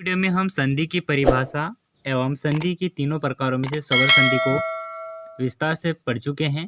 Video में हम संधि की परिभाषा एवं संधि की तीनों प्रकारों में से स्वर संधि को विस्तार से पढ़ चुके हैं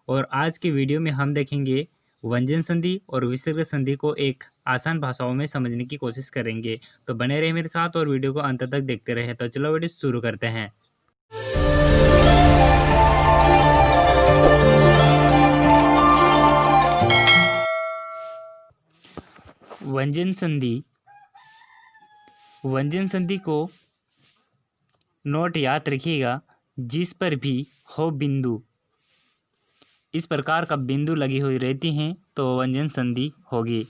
और आज के वीडियो में हम देखेंगे व्यंजन संधि और विसर्ग संधि को एक आसान भाषाओं में समझने की कोशिश करेंगे। तो बने रहे मेरे साथ और वीडियो को अंत तक देखते रहे। तो चलो वीडियो शुरू करते हैं। व्यंजन संधि। व्यंजन संधि को नोट याद रखिएगा, जिस पर भी हो बिंदु, इस प्रकार का बिंदु लगी हुई रहती हैं तो व्यंजन संधि होगी।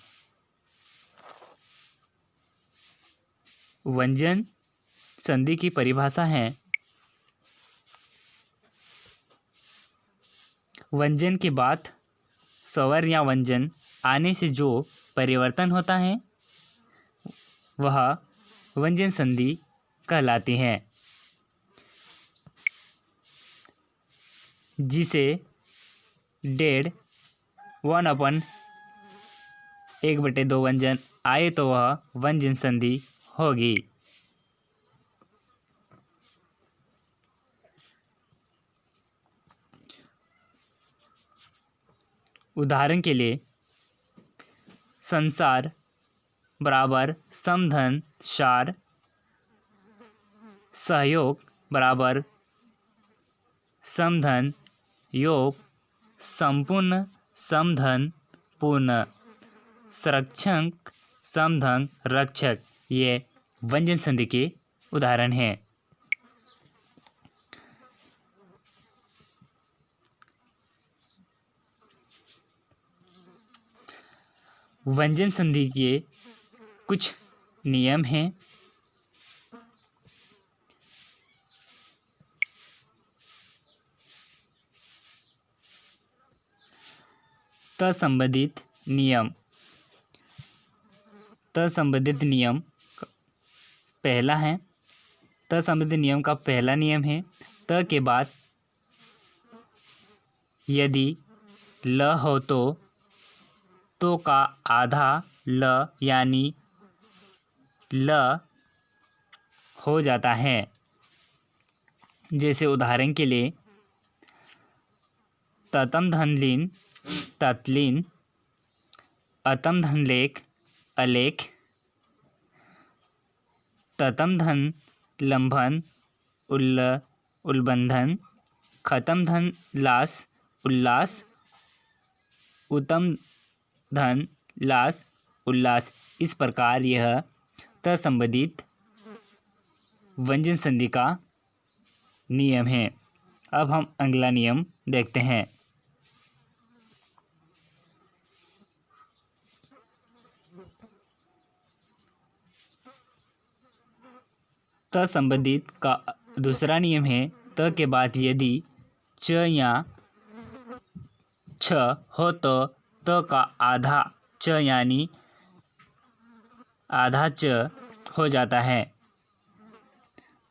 व्यंजन संधि की परिभाषा है, व्यंजन के बाद स्वर या व्यंजन आने से जो परिवर्तन होता है वह व्यंजन संधि कहलाती है, जिसे 1/1/2 व्यंजन आए तो वह व्यंजन संधि होगी। उदाहरण के लिए संसार बराबर समधन सार, सहयोग बराबर समधन योग, संपूर्ण समधन पूर्ण, संरक्षक समधन रक्षक, ये व्यंजन संधि के उदाहरण हैं। व्यंजन संधि के कुछ नियम हैं। तत्संबंधित नियम। तत्संबंधित नियम पहला है। तत्संबंधित नियम का पहला नियम है, त के बाद यदि ल हो तो का आधा ल यानी ल हो जाता है। जैसे उदाहरण के लिए ततम धन लीन तत्लीन, अतम धन लेख अलेख, ततम धन लंबन उल्बंधन, खतम धन लास उल्लास, उत्तम धन लास उल्लास। इस प्रकार यह तत्संबंधित व्यंजन संधि का नियम है। अब हम अगला नियम देखते हैं। तत्संबंधित का दूसरा नियम है, त के बाद यदि च या छ हो तो त का आधा च यानी आधा च हो जाता है।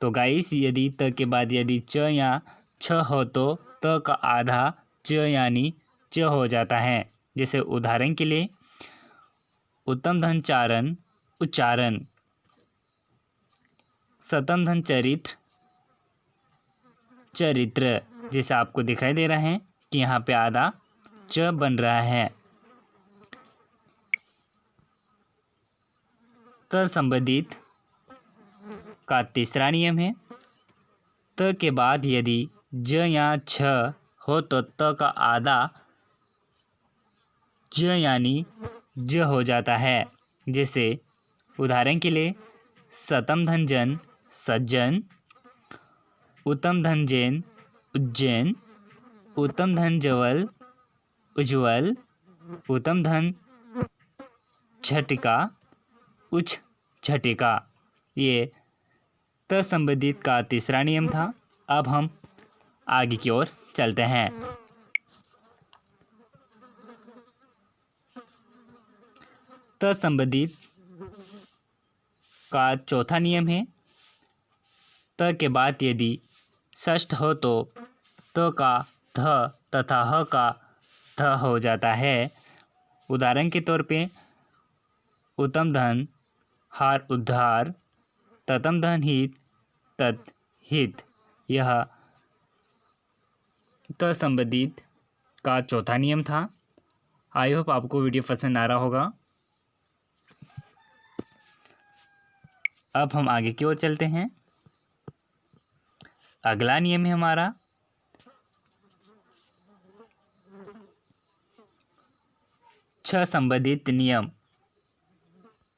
तो गाइस, यदि त के बाद यदि च या छ हो तो त का आधा च यानी च हो जाता है। जैसे उदाहरण के लिए उत्तम धन चारण उच्चारण, सतम धन चरित्र चरित्र। जैसे आपको दिखाई दे रहा है कि यहाँ पे आधा च बन रहा है। तत्संबंधित का तीसरा नियम है, त के बाद यदि ज या छ हो तो त का आधा ज यानी ज हो जाता है। जैसे उदाहरण के लिए सतम धन जन सज्जन, उत्तम धन जैन उज्जैन, उत्तम धन जवल उज्ज्वल, उत्तम धन झटिका उच्च झटिका। ये तत्संबंधित का तीसरा नियम था। अब हम आगे की ओर चलते हैं। तत्संबंधित का चौथा नियम है, त के बाद यदि षष्ठ हो तो त का ध तथा ह का ध हो जाता है। उदाहरण के तौर पे उत्तम धन हार उद्धार, ततम धन हित तत् हित, यह त संबंधित का चौथा नियम था। आई होप आपको वीडियो पसंद आ रहा होगा। अब हम आगे की ओर चलते हैं। अगला नियम है हमारा छ संबंधित नियम।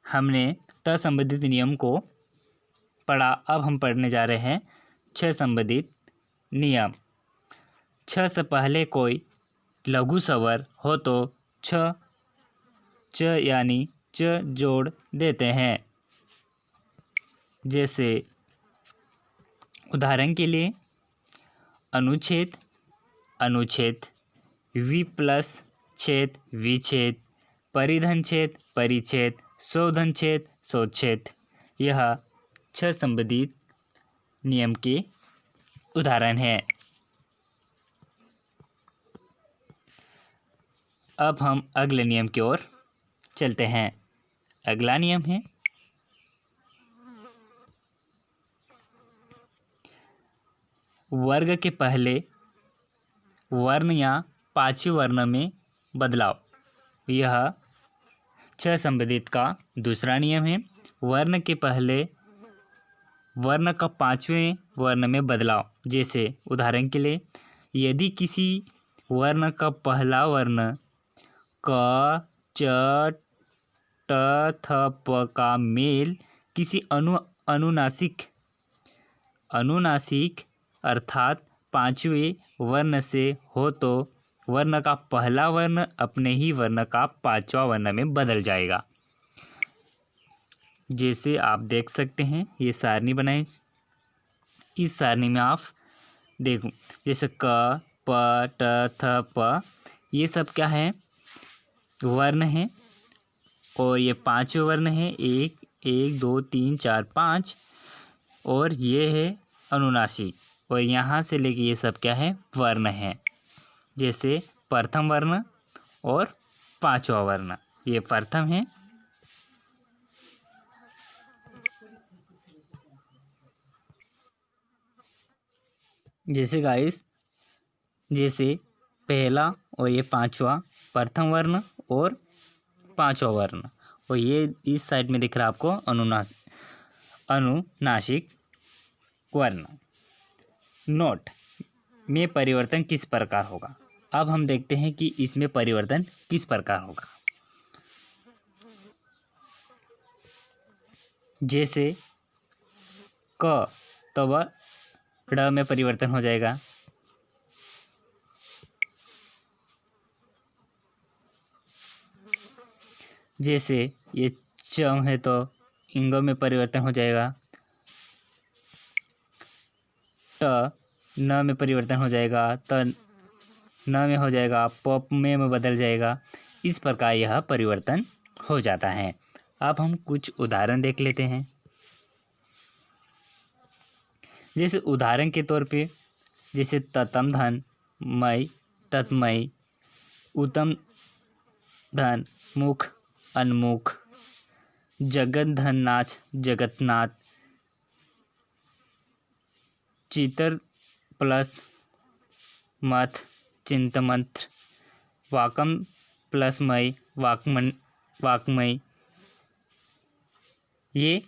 हमने त संबंधित नियम को पढ़ा, अब हम पढ़ने जा रहे हैं छ संबंधित नियम। छ से पहले कोई लघु स्वर हो तो छ च यानी च जोड़ देते हैं। जैसे उदाहरण के लिए अनुच्छेद अनुच्छेद, वि+ छेद विच्छेद, परिधन छेद परिच्छेद, शोधन छेद शोधछेद, यह छ संबंधित नियम के उदाहरण हैं। अब हम अगले नियम की ओर चलते हैं। अगला नियम है वर्ग के पहले वर्ण या पांचवें वर्ण में बदलाव। यह छ संबंधित का दूसरा नियम है। वर्ण के पहले वर्ण का पांचवें वर्ण में बदलाव। जैसे उदाहरण के लिए यदि किसी वर्ण का पहला वर्ण क च ट थ प का मेल किसी अनुनासिक अर्थात पांचवें वर्ण से हो तो वर्ण का पहला वर्ण अपने ही वर्ण का पांचवा वर्ण में बदल जाएगा। जैसे आप देख सकते हैं, ये सारणी बनाई। इस सारणी में आप देखो, जैसे क प ट थ प, ये सब क्या है? वर्ण है। और ये पांचवें वर्ण है, 1 2 3 4 5, और ये है अनुनासिक। और यहाँ से लेके ये सब क्या है? वर्ण है। जैसे प्रथम वर्ण और पांचवा वर्ण, ये प्रथम है, जैसे गाइस, जैसे पहला और ये पांचवा, प्रथम वर्ण और पांचवा वर्ण, और ये इस साइड में दिख रहा है आपको अनुनासिक वर्ण। नोट में परिवर्तन किस प्रकार होगा? अब हम देखते हैं कि इसमें परिवर्तन किस प्रकार होगा। जैसे क, तो वह ड़ में परिवर्तन हो जाएगा। जैसे ये च है तो इंग में परिवर्तन हो जाएगा। ट न में परिवर्तन हो जाएगा, त न में हो जाएगा, प में बदल जाएगा। इस प्रकार यह परिवर्तन हो जाता है। अब हम कुछ उदाहरण देख लेते हैं। जैसे उदाहरण के तौर पे, जैसे ततम धन मय तत्मय, उत्तम धन मुख अनमुख, जगत धन नाच जगतनाथ, चितर प्लस मथ चिंतमंत्र, वाकम प्लस मय वाकमय, ये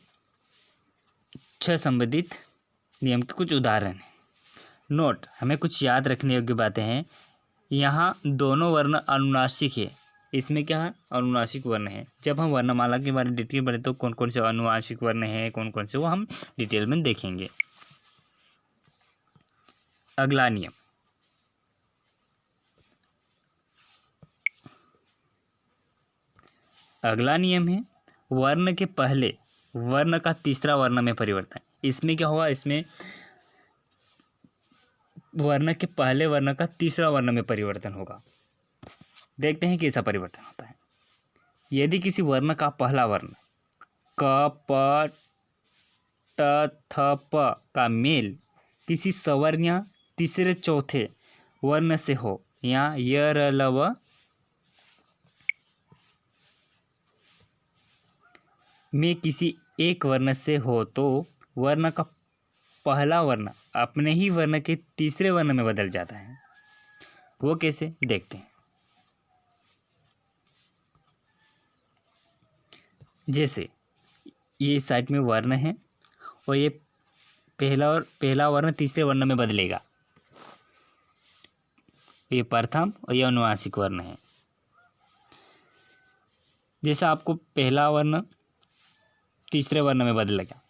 छ संबंधित नियम के कुछ उदाहरण हैं। नोट, हमें कुछ याद रखने योग्य बातें हैं। यहाँ दोनों वर्ण अनुनासिक है। इसमें क्या है? अनुनासिक वर्ण है। जब हम वर्णमाला के बारे में डिटेल पढ़े तो कौन कौन से अनुनासिक वर्ण हैं, कौन कौन से, वो हम डिटेल में देखेंगे। अगला नियम, अगला नियम है वर्ण के पहले वर्ण का तीसरा वर्ण में परिवर्तन। इसमें क्या हुआ? इसमें वर्ण के पहले वर्ण का तीसरा वर्ण में परिवर्तन होगा। देखते हैं कैसा परिवर्तन होता है। यदि किसी वर्ण का पहला वर्ण क प ट थ प का मेल किसी सवर्ण या तीसरे चौथे वर्ण से हो, या य र ल व में किसी एक वर्ण से हो, तो वर्ण का पहला वर्ण अपने ही वर्ण के तीसरे वर्ण में बदल जाता है। वो कैसे, देखते हैं। जैसे ये इस साइड में वर्ण है और ये पहला वर्ण तीसरे वर्ण में बदलेगा। ये प्रथम और ये अनुनासिक वर्ण है। जैसा आपको पहला वर्ण तीसरे वर्ण में बदलेगा,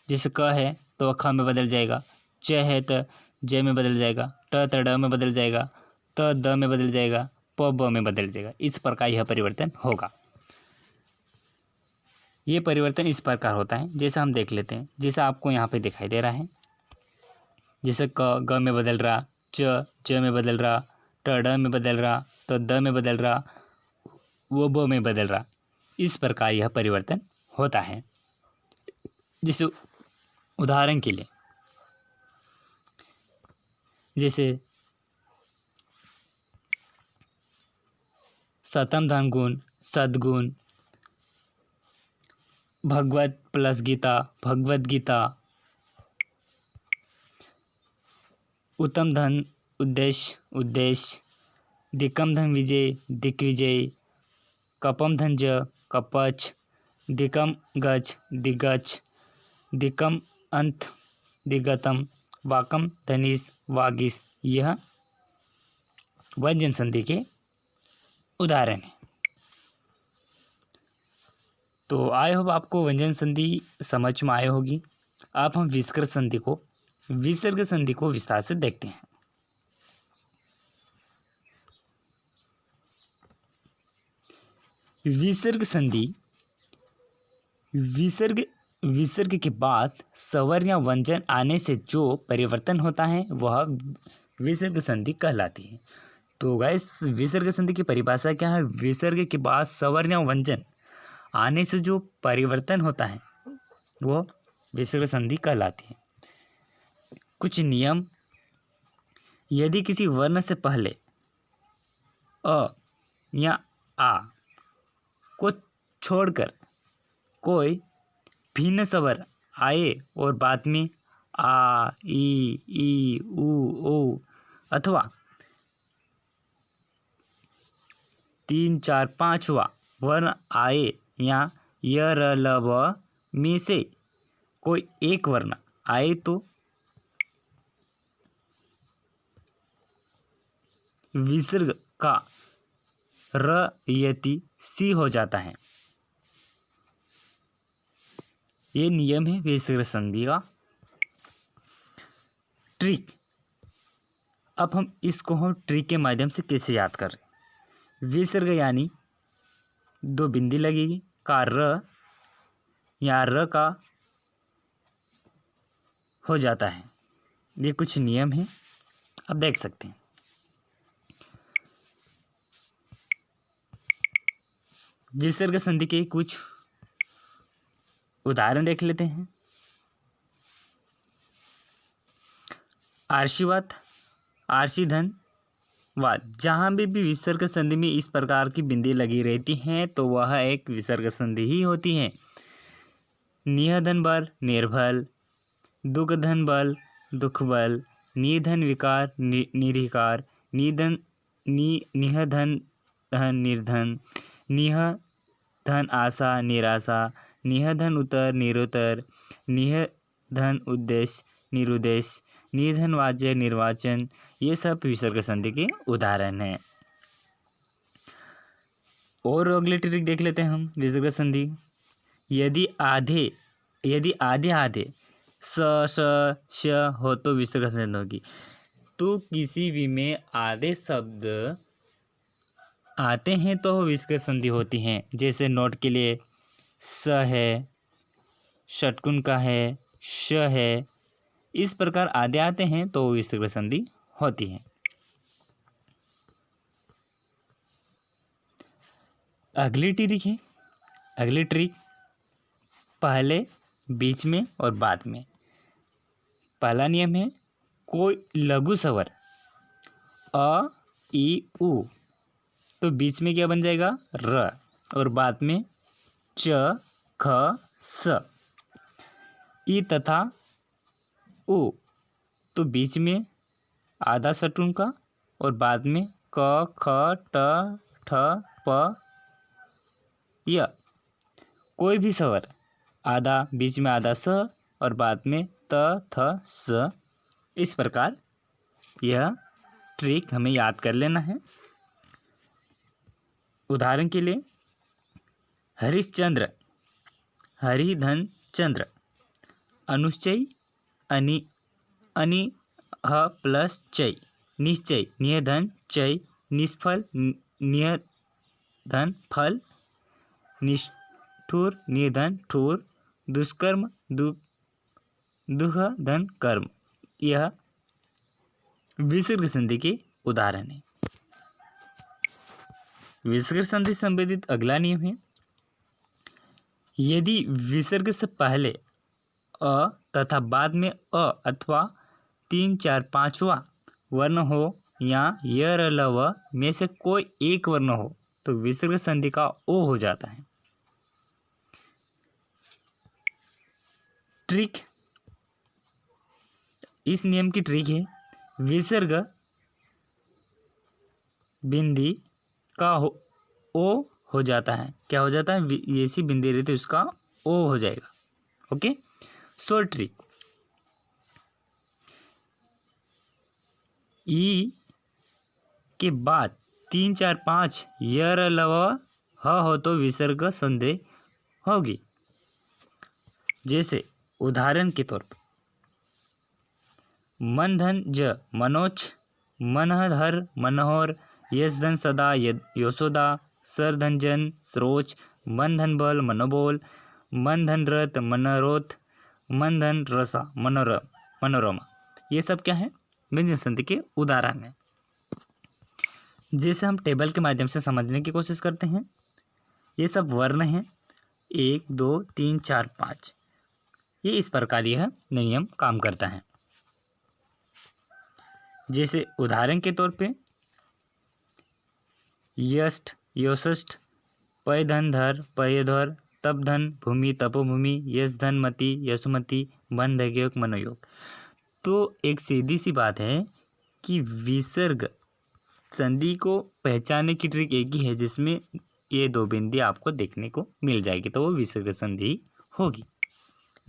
जैसे क है तो ख में बदल जाएगा, च है तो ज में बदल जाएगा, ट तो ड में बदल जाएगा, त द में बदल जाएगा, प ब में बदल जाएगा। इस प्रकार यह परिवर्तन होगा। ये परिवर्तन इस प्रकार होता है, जैसा हम देख लेते हैं। जैसा आपको यहाँ पे दिखाई दे रहा है, जैसे क ग में बदल रहा, च में बदल रहा, ट ड में बदल रहा, तो द में बदल रहा, वो ब में बदल रहा। इस प्रकार यह परिवर्तन होता है। जैसे उदाहरण के लिए, जैसे सतम धन गुण, सद्गुण, भगवत प्लस गीता, भगवत गीता, उत्तम धन उद्देश्य, उद्देश्य, दिक्कम धन विजय, दिग्विजय, कपम धन ज, कपच, दिक्कम गज, दिग्गज, दिक्कम अंत, दिगतम, वाकम धनिस, वागिस। यह व्यंजन संधि के उदाहरण है। तो आई होप आपको व्यंजन संधि समझ में आई होगी। अब हम विसर्ग संधि को विस्तार से देखते हैं। विसर्ग संधि विसर्ग के बाद स्वर या व्यंजन आने से जो परिवर्तन होता है वह विसर्ग संधि कहलाती है। तो गाइस, विसर्ग संधि की परिभाषा क्या है? विसर्ग के बाद स्वर या व्यंजन आने से जो परिवर्तन होता है वो विसर्ग संधि कहलाती है। कुछ नियम: यदि किसी वर्ण से पहले अ या आ को छोड़कर कोई भिन्न स्वर आए और बाद में आ, ई, उ, ओ अथवा 3, 4, 5वां वर्ण आए या य, र, ल, व में से कोई एक वर्ण आए तो विसर्ग का र यति सी हो जाता है। ये नियम है विसर्ग संधि का। ट्रिक: अब हम ट्रिक के माध्यम से कैसे याद कर रहे हैं। विसर्ग यानी 2 बिंदी लगेगी का र या र का हो जाता है। ये कुछ नियम है, आप देख सकते हैं। विसर्ग संधि के कुछ उदाहरण देख लेते हैं। आर्षिवात, आर्षिधन वात, जहाँ भी विसर्ग संधि में इस प्रकार की बिंदी लगी रहती हैं तो वह एक विसर्ग संधि ही होती है। निहधन बल, निर्भल, दुखधन बल, दुखबल, निधन विकार, निर्विकार, निधन निहधन धन, निर्धन, निहधन आशा, निराशा, निहधन उत्तर, निरुत्तर, निहधन उद्देश्य, निरुद्देश्य, निधन वाच्य, निर्वाचन। ये सब विसर्ग संधि के उदाहरण हैं। और अगली ट्रिक देख लेते हैं हम। विसर्ग संधि: यदि आधे स, श हो तो विसर्ग संधि होगी। तो किसी भी में आधे शब्द आते हैं तो विसर्ग संधि होती हैं। जैसे नोट के लिए स है, षटकुण का है, श है, इस प्रकार आधे आते हैं तो विसर्ग संधि होती है। अगली ट्रिक पहले, बीच में और बाद में। पहला नियम है, कोई लघु स्वर अ, ई, उ तो बीच में क्या बन जाएगा? र, और बाद में च, ख, स। ई तथा उ तो बीच में आधा सटुन का और बाद में क ख ट ठ प य कोई भी स्वर आधा बीच में आधा स और बाद में त थ स। इस प्रकार यह ट्रिक हमें याद कर लेना है। उदाहरण के लिए हरिश्चंद्र, हरिधन चंद्र, अनुश्चय अनि अनि ह प्लस चय, निश्चय नियधन चय, निष्फल नियधन फल, निष्ठुर नियधन ठुर, दुष्कर्म दुह धन कर्म। यह विसर्ग संधि के उदाहरण है। विसर्ग संधि संबंधित अगला नियम है, यदि विसर्ग से पहले अ तथा बाद में अ अथवा 3, 4, 5वां वर्ण हो या य र ल व में से कोई एक वर्ण हो तो विसर्ग संधि का ओ हो जाता है। ट्रिक, इस नियम की ट्रिक है, विसर्ग बिंदी का ओ हो जाता है। क्या हो जाता है? ऐसी बिंदी रहती है उसका ओ हो जाएगा। ओके, शॉर्ट ट्रिक, ई के बाद 3, 4, 5 य र ल व ह हो तो विसर्ग संधि होगी। जैसे उदाहरण के तौर पर मन धन ज मनोज, मनहर मनोहर, यश धन सदा यशोदा, सर धन जन सरोज, मन धन बल मनोबोल, मन धन रथ मनोरथ, मन धन रसा मनोरमा। ये सब क्या है? व्यंजन संधि के उदाहरण है। जैसे हम टेबल के माध्यम से समझने की कोशिश करते हैं, ये सब वर्ण हैं 1, 2, 3, 4, 5। ये इस प्रकार यह नियम काम करता है। जैसे उदाहरण के तौर पे यष्ट योषष्ठ, पय धन धर पयधर, तप धन भूमि तपोभूमि, यश धन मति यशुमति, मन धयोग मनोयोग। तो एक सीधी सी बात है कि विसर्ग संधि को पहचानने की ट्रिक एक ही है, जिसमें ये दो बिंदी आपको देखने को मिल जाएगी तो वो विसर्ग संधि होगी।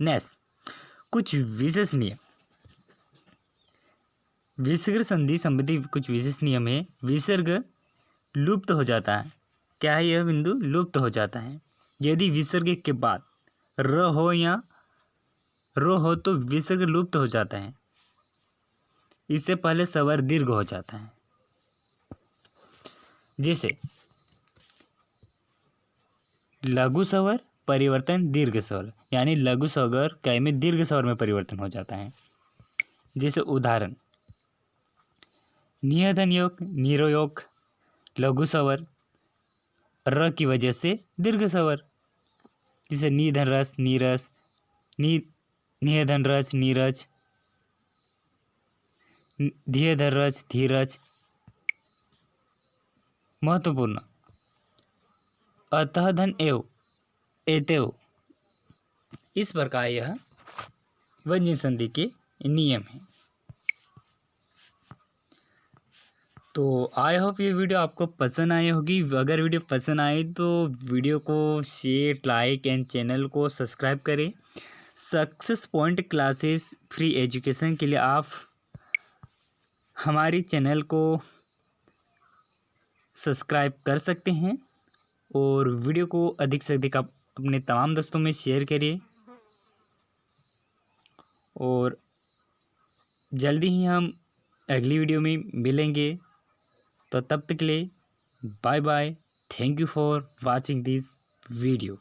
नेक्स्ट, कुछ विशेष नियम, विसर्ग संधि संबंधी कुछ विशेष नियम है। विसर्ग लुप्त हो जाता है। क्या है? यह बिंदु लुप्त हो जाता है यदि विसर्ग के बाद र हो या रो हो तो विसर्ग लुप्त हो जाता है। इससे पहले स्वर दीर्घ हो जाता है। जैसे लघु स्वर परिवर्तन दीर्घ स्वर, यानी लघु स्वर कै में दीर्घ स्वर में परिवर्तन हो जाता है। जैसे उदाहरण नियधन योग निरोयोग, लघु स्वर र की वजह से दीर्घ स्वर। जैसे निधन रस नीरस, नियधन रस नीरज, धीयधर रस धीरज। महत्वपूर्ण अतः धन एव एतेव। इस प्रकार यह व्यंजन संधि के नियम है। तो आई होप ये वीडियो आपको पसंद आई होगी। अगर वीडियो पसंद आए तो वीडियो को शेयर लाइक एंड चैनल को सब्सक्राइब करें। Success point classes free education के लिए आप हमारी चैनल को सब्सक्राइब कर सकते हैं और वीडियो को अधिक से अधिक आप अपने तमाम दोस्तों में शेयर करिए। और जल्दी ही हम अगली वीडियो में मिलेंगे। तो तब तक के लिए bye bye. Thank you for watching this video.